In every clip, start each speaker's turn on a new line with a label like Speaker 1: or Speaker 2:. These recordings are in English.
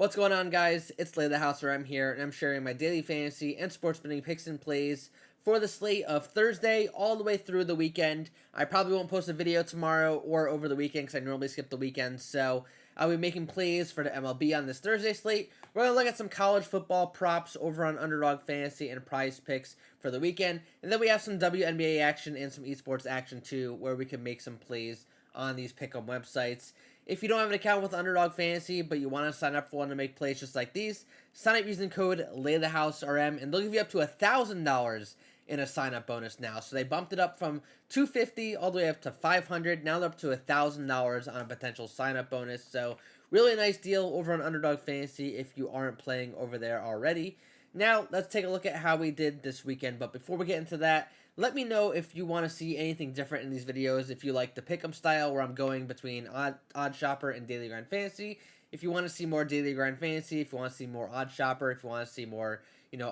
Speaker 1: What's going on, guys? It's Lay the House where I'm here, and I'm sharing my daily fantasy and sports betting picks and plays for the slate of Thursday all the way through the weekend. I probably won't post a video tomorrow or over the weekend because I normally skip the weekend, so I'll be making plays for the MLB on this Thursday slate. We're going to look at some college football props over on Underdog Fantasy and Prizepicks for the weekend, and then we have some WNBA action and some esports action too, where we can make some plays on these pick'em websites. If you don't have an account with Underdog Fantasy, but you want to sign up for one to make plays just like these, sign up using code LayTheHouseRM, and they'll give you up to $1,000 in a sign-up bonus now. So they bumped it up from $250 all the way up to $500. Now they're up to $1,000 on a potential sign-up bonus. So really nice deal over on Underdog Fantasy if you aren't playing over there already. Now let's take a look at how we did this weekend. But before we get into that, let me know if you want to see anything different in these videos. If you like the pick'em style where I'm going between odd shopper and daily grind fantasy. If you want to see more daily grind fantasy, if you want to see more odd shopper, if you want to see more,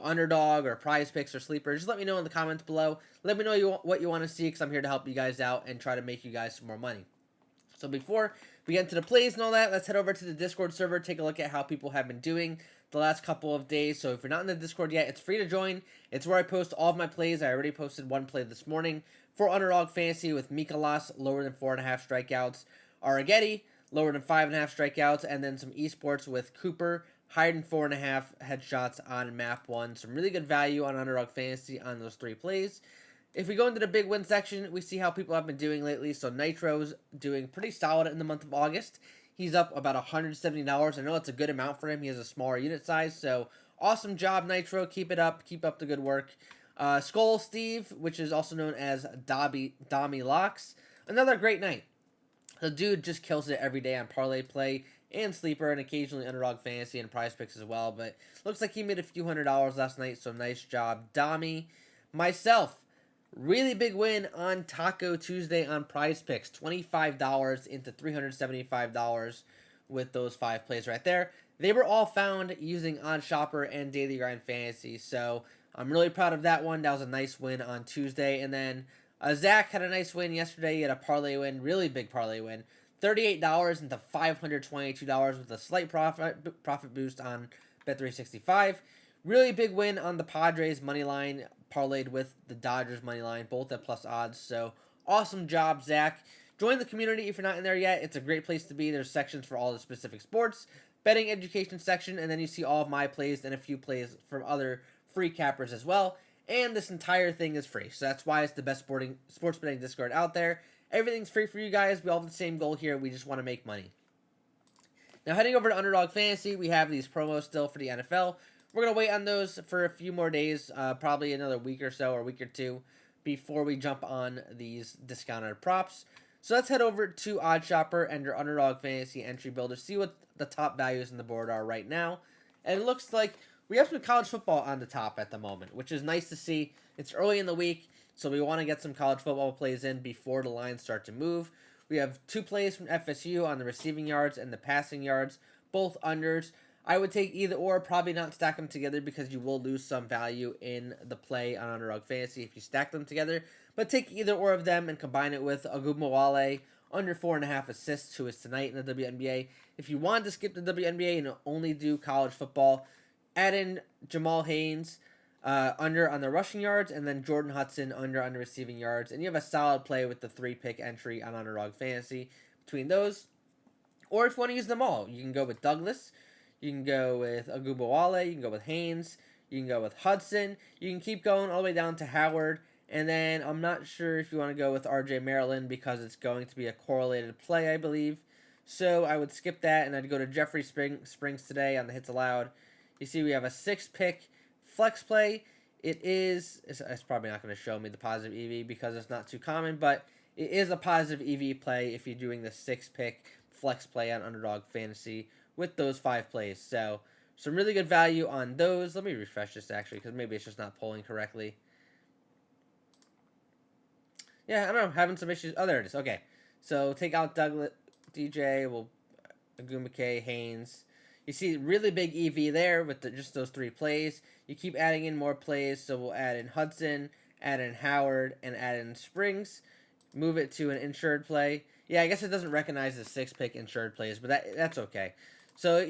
Speaker 1: underdog or prize picks or sleepers, just let me know in the comments below. Let me know what you want to see because I'm here to help you guys out and try to make you guys some more money. So before we get into the plays and all that, let's head over to the Discord server, take a look at how people have been doing the last couple of days. So if you're not in the Discord yet, it's free to join. It's where I post all of my plays. I already posted one play this morning for Underdog Fantasy with Mikolas, lower than 4.5 strikeouts. Arrighetti, lower than 5.5 strikeouts. And then some esports with Cooper, higher than 4.5 headshots on map 1. Some really good value on Underdog Fantasy on those 3 plays. If we go into the big win section, we see how people have been doing lately. So Nitro's doing pretty solid in the month of August. He's up about $170. I know it's a good amount for him. He has a smaller unit size, so awesome job, Nitro. Keep it up. Keep up the good work. Skull Steve, which is also known as Dami Locks, another great night. The dude just kills it every day on parlay play and sleeper, and occasionally Underdog Fantasy and Prize Picks as well. But looks like he made a few $100s last night, so nice job, Dami. Myself. Really big win on Taco Tuesday on Prize Picks. $25 into $375 with those 5 plays right there. They were all found using Odd Shopper and Daily Grind Fantasy. So I'm really proud of that one. That was a nice win on Tuesday. And then Zach had a nice win yesterday. He had a parlay win, really big parlay win. $38 into $522 with a slight profit boost on Bet365. Really big win on the Padres money line, parlayed with the Dodgers money line, both at plus odds. So awesome job, Zach. Join the community if you're not in there yet. It's a great place to be. There's sections for all the specific sports, betting education section, and then you see all of my plays and a few plays from other free cappers as well. And this entire thing is free. So that's why it's the best sports betting Discord out there. Everything's free for you guys. We all have the same goal here. We just want to make money. Now heading over to Underdog Fantasy, we have these promos still for the NFL. We're going to wait on those for a few more days, probably another week or so or a week or two before we jump on these discounted props. So let's head over to Odd Shopper and your Underdog Fantasy entry builder, see what the top values on the board are right now. And it looks like we have some college football on the top at the moment, which is nice to see. It's early in the week, so we want to get some college football plays in before the lines start to move. We have 2 plays from FSU on the receiving yards and the passing yards, both unders. I would take either or, probably not stack them together because you will lose some value in the play on Underdog Fantasy if you stack them together. But take either or of them and combine it with Wnba, under 4.5 assists, who is tonight in the WNBA. If you want to skip the WNBA and only do college football, add in Jamal Haynes, under on the rushing yards, and then Jordan Hudson under on the receiving yards. And you have a solid play with the 3-pick entry on Underdog Fantasy between those. Or if you want to use them all, you can go with Douglas. You can go with Wnba, you can go with Haynes, you can go with Hudson, you can keep going all the way down to Howard, and then I'm not sure if you want to go with RJ Maryland because it's going to be a correlated play, I believe. So I would skip that, and I'd go to Jeffrey Springs today on the hits allowed. You see we have a 6-pick flex play. It's probably not going to show me the positive EV because it's not too common, but it is a positive EV play if you're doing the 6-pick flex play on Underdog Fantasy with those 5 plays. So some really good value on those. Let me refresh this actually because maybe it's just not pulling correctly. Yeah, I don't know, having some issues. Oh, there it is. Okay. So take out Douglas, DJ, Wnba, Haynes. You see really big EV there with just those 3 plays. You keep adding in more plays. So we'll add in Hudson, add in Howard, and add in Springs. Move it to an insured play. Yeah, I guess it doesn't recognize the 6-pick insured plays, but that's okay. So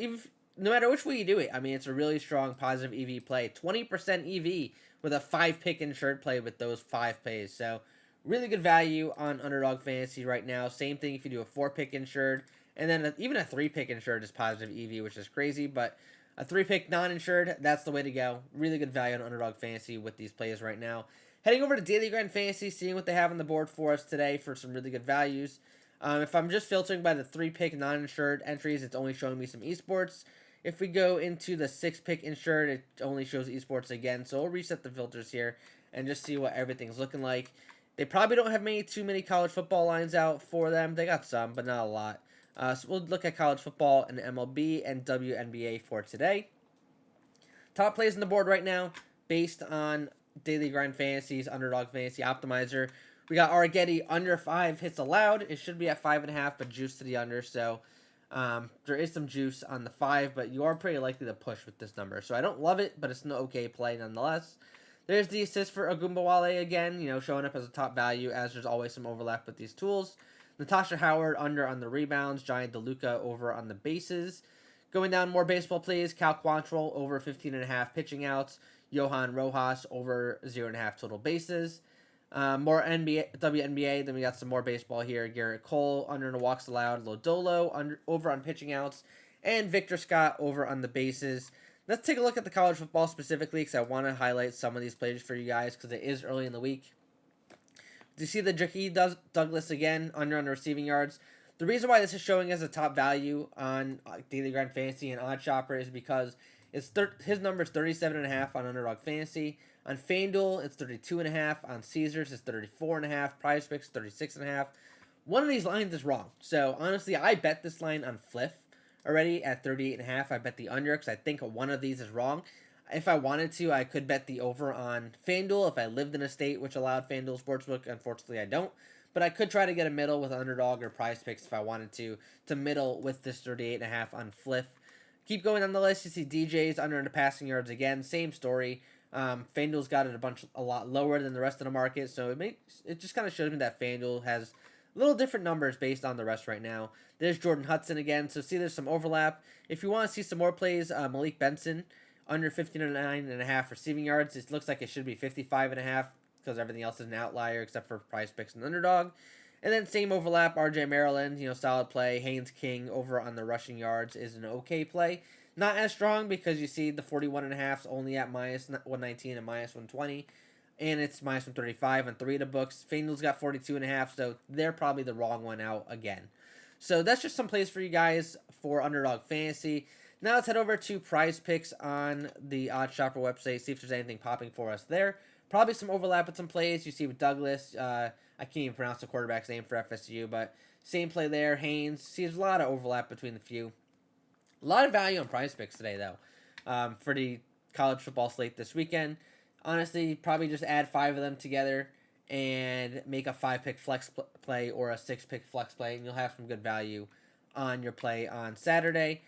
Speaker 1: no matter which way you do it, I mean, it's a really strong positive EV play. 20% EV with a 5-pick insured play with those 5 plays. So, really good value on Underdog Fantasy right now. Same thing if you do a 4-pick insured. And then even a 3-pick insured is positive EV, which is crazy. But a 3-pick non-insured, that's the way to go. Really good value on Underdog Fantasy with these plays right now. Heading over to Daily Grind Fantasy, seeing what they have on the board for us today for some really good values. If I'm just filtering by the 3-pick non-insured entries, it's only showing me some esports. If we go into the 6-pick insured, it only shows esports again. So we'll reset the filters here and just see what everything's looking like. They probably don't have too many college football lines out for them. They got some, but not a lot. So we'll look at college football and MLB and WNBA for today. Top plays on the board right now, based on Daily Grind Fantasy's Underdog Fantasy Optimizer. We got Argetty under 5 hits allowed. It should be at 5.5, but juice to the under. So there is some juice on the 5, but you are pretty likely to push with this number. So I don't love it, but it's an okay play nonetheless. There's the assist for Wnba again, showing up as a top value, as there's always some overlap with these tools. Natasha Howard under on the rebounds. Giant DeLuca over on the bases. Going down more baseball plays. Cal Quantrill over 15.5 pitching outs. Johan Rojas over 0.5 total bases. More WNBA. Then we got some more baseball here. Garrett Cole under in the walks allowed. Lodolo over on pitching outs. And Victor Scott over on the bases. Let's take a look at the college football specifically, because I want to highlight some of these plays for you guys because it is early in the week. Do you see the Jackie Douglas again under on the receiving yards? The reason why this is showing as a top value on Daily Grind Fantasy and OddsShopper is because his number is 37.5 on Underdog Fantasy. On FanDuel, it's 32.5. On Caesars, it's 34.5. Prizepicks, 36.5. One of these lines is wrong. So, honestly, I bet this line on Fliff already at 38.5. I bet the under because I think one of these is wrong. If I wanted to, I could bet the over on FanDuel if I lived in a state which allowed FanDuel Sportsbook. Unfortunately, I don't. But I could try to get a middle with Underdog or Prizepicks if I wanted to middle with this 38.5 on Fliff. Keep going on the list. You see DJ's under in the passing yards again. Same story. FanDuel's got it a lot lower than the rest of the market. So it just kind of shows me that FanDuel has little different numbers based on the rest right now. There's Jordan Hudson again. So see there's some overlap. If you want to see some more plays, Malik Benson under 59.5 receiving yards. It looks like it should be 55.5 because everything else is an outlier except for Prizepicks and Underdog. And then same overlap, RJ Maryland, solid play. Haynes King over on the rushing yards is an okay play. Not as strong because you see the 41.5 is only at minus 119 and minus 120. And it's minus 135 on 3 of the books. FanDuel's got 42.5, so they're probably the wrong one out again. So that's just some plays for you guys for Underdog Fantasy. Now let's head over to Prizepicks on the OddsShopper website, see if there's anything popping for us there. Probably some overlap with some plays. You see with Douglas, I can't even pronounce the quarterback's name for FSU, but same play there. Haynes, see there's a lot of overlap between the few. A lot of value on Prizepicks today, though, for the college football slate this weekend. Honestly, probably just add 5 of them together and make a 5-pick flex play or a 6-pick flex play, and you'll have some good value on your play on Saturday.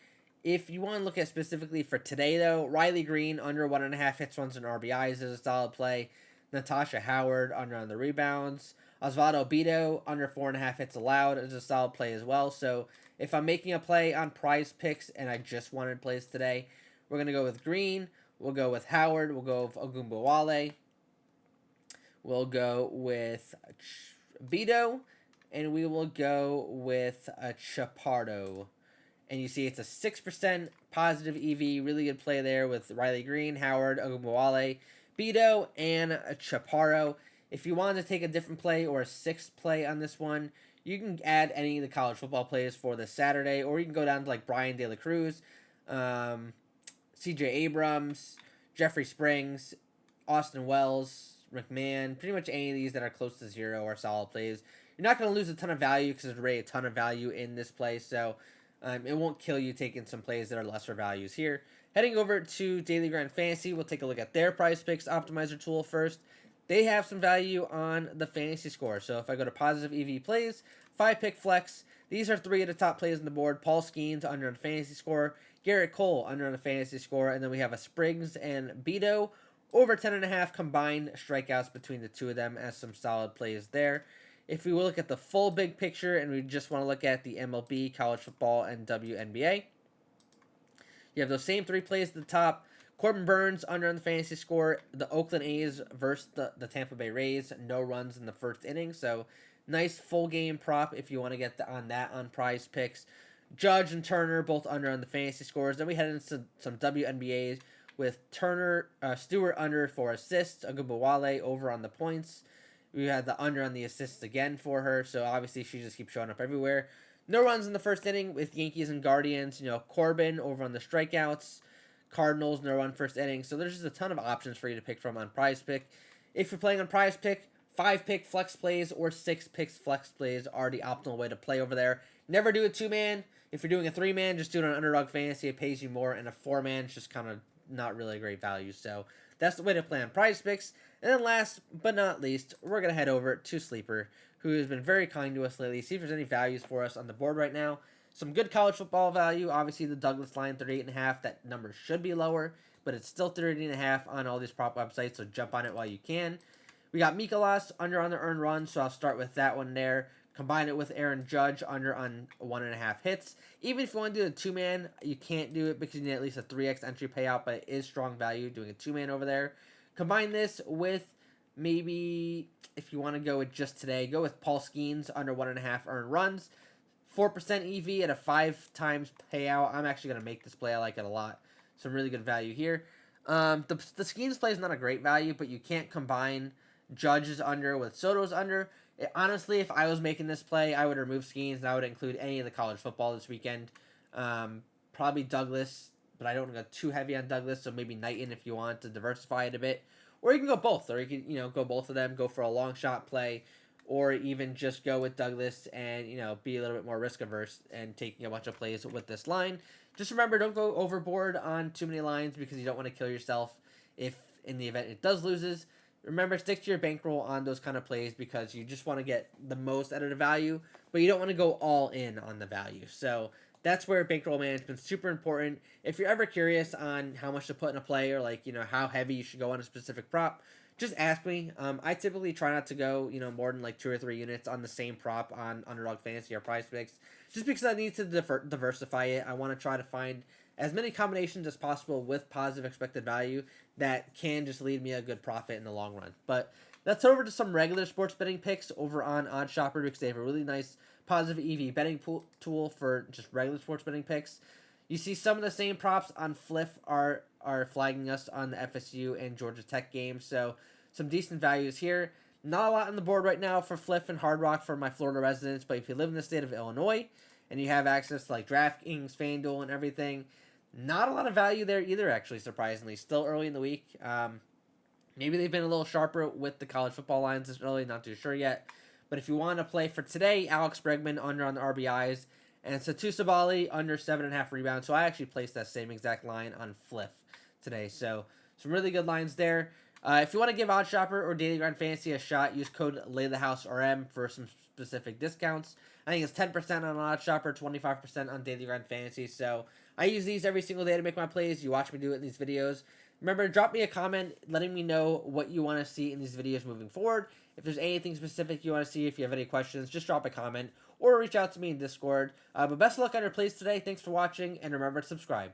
Speaker 1: If you want to look at specifically for today, though, Riley Green under 1.5 hits, runs, and RBIs is a solid play. Natasha Howard under on the rebounds. Osvaldo Bido under 4.5 hits allowed is a solid play as well. So if I'm making a play on Prizepicks and I just wanted plays today, we're going to go with Green. We'll go with Howard. We'll go with Wnba. We'll go with Bido. And we will go with Chaparro. And you see it's a 6% positive EV. Really good play there with Riley Green, Howard, Wnba, Bido, and Chaparro. If you wanted to take a different play or a 6th play on this one, you can add any of the college football plays for this Saturday, or you can go down to like Brian De La Cruz, CJ Abrams, Jeffrey Springs, Austin Wells, McMahon. Pretty much any of these that are close to 0 are solid plays. You're not going to lose a ton of value because there's already a ton of value in this play, so it won't kill you taking some plays that are lesser values here. Heading over to Daily Grind Fantasy, we'll take a look at their Prizepicks optimizer tool first. They have some value on the fantasy score. So if I go to positive EV plays, 5-pick flex, these are 3 of the top plays on the board. Paul Skeens under on the fantasy score, Garrett Cole under on the fantasy score, and then we have a Spriggs and Bido over 10.5 combined strikeouts between the two of them as some solid plays there. If we will look at the full big picture and we just want to look at the MLB, college football, and WNBA, You have those same 3 plays at the top. Corbin Burns under on the fantasy score. The Oakland A's versus the Tampa Bay Rays. No runs in the first inning. So nice full game prop if you want to get on that on Prize Picks. Judge and Turner both under on the fantasy scores. Then we head into some WNBAs with Stewart under for assists. Wnba over on the points. We had the under on the assists again for her. So obviously she just keeps showing up everywhere. No runs in the first inning with Yankees and Guardians. Corbin over on the strikeouts. Cardinals, no run first inning. So there's just a ton of options for you to pick from on Prize Pick. If you're playing on Prize Pick, 5-pick flex plays or 6-pick flex plays are the optimal way to play over there. Never do a 2-man. If you're doing a 3-man, just do it on Underdog Fantasy. It pays you more. And a 4-man is just kind of not really a great value. So that's the way to play on Prize Picks. And then last but not least, we're going to head over to Sleeper, who has been very kind to us lately. See if there's any values for us on the board right now. Some good college football value. Obviously, the Douglas line, 38.5. That number should be lower, but it's still 38.5 on all these prop websites, so jump on it while you can. We got Mikolas under on the earned run, so I'll start with that one there. Combine it with Aaron Judge under on 1.5 hits. Even if you want to do a 2-man, you can't do it because you need at least a 3x entry payout, but it is strong value doing a 2-man over there. Combine this with maybe, if you want to go with just today, go with Paul Skeens under 1.5 earned runs. 4% EV at a 5 times payout. I'm actually going to make this play. I like it a lot. Some really good value here. The Skeens play is not a great value, but you can't combine Judge's under with Soto's under. Honestly, if I was making this play, I would remove Skeens and I would include any of the college football this weekend. Probably Douglas, but I don't want to go too heavy on Douglas, so maybe Knighton if you want to diversify it a bit. Or you can go both, or you can go both of them, go for a long shot play, or even just go with Douglas and, be a little bit more risk averse and taking a bunch of plays with this line. Just remember, don't go overboard on too many lines because you don't want to kill yourself if in the event it does loses. Remember, stick to your bankroll on those kind of plays because you just want to get the most out of the value, but you don't want to go all in on the value. So that's where bankroll management is super important. If you're ever curious on how much to put in a play or how heavy you should go on a specific prop, just ask me. I typically try not to go, more than 2 or 3 units on the same prop on Underdog Fantasy or Prizepicks, just because I need to diversify it. I want to try to find as many combinations as possible with positive expected value that can just lead me a good profit in the long run. But let's over to some regular sports betting picks over on OddsShopper because they have a really nice positive EV betting tool for just regular sports betting picks. You see some of the same props on Fliff are flagging us on the FSU and Georgia Tech games, so some decent values here. Not a lot on the board right now for Fliff and Hard Rock for my Florida residents, but if you live in the state of Illinois and you have access to DraftKings, FanDuel, and everything, not a lot of value there either, actually, surprisingly. Still early in the week. Maybe they've been a little sharper with the college football lines this early, not too sure yet. But if you want to play for today, Alex Bregman under on the RBIs, and Satu Sabali under 7.5 rebounds. So I actually placed that same exact line on Fliff today. So some really good lines there. If you want to give OddsShopper or Daily Grind Fantasy a shot, use code LayTheHouseRM for some specific discounts. I think it's 10% on OddsShopper, 25% on Daily Grind Fantasy. So I use these every single day to make my plays. You watch me do it in these videos. Remember, drop me a comment letting me know what you want to see in these videos moving forward. If there's anything specific you want to see, if you have any questions, just drop a comment or reach out to me in Discord. But best of luck on your plays today. Thanks for watching, and remember to subscribe.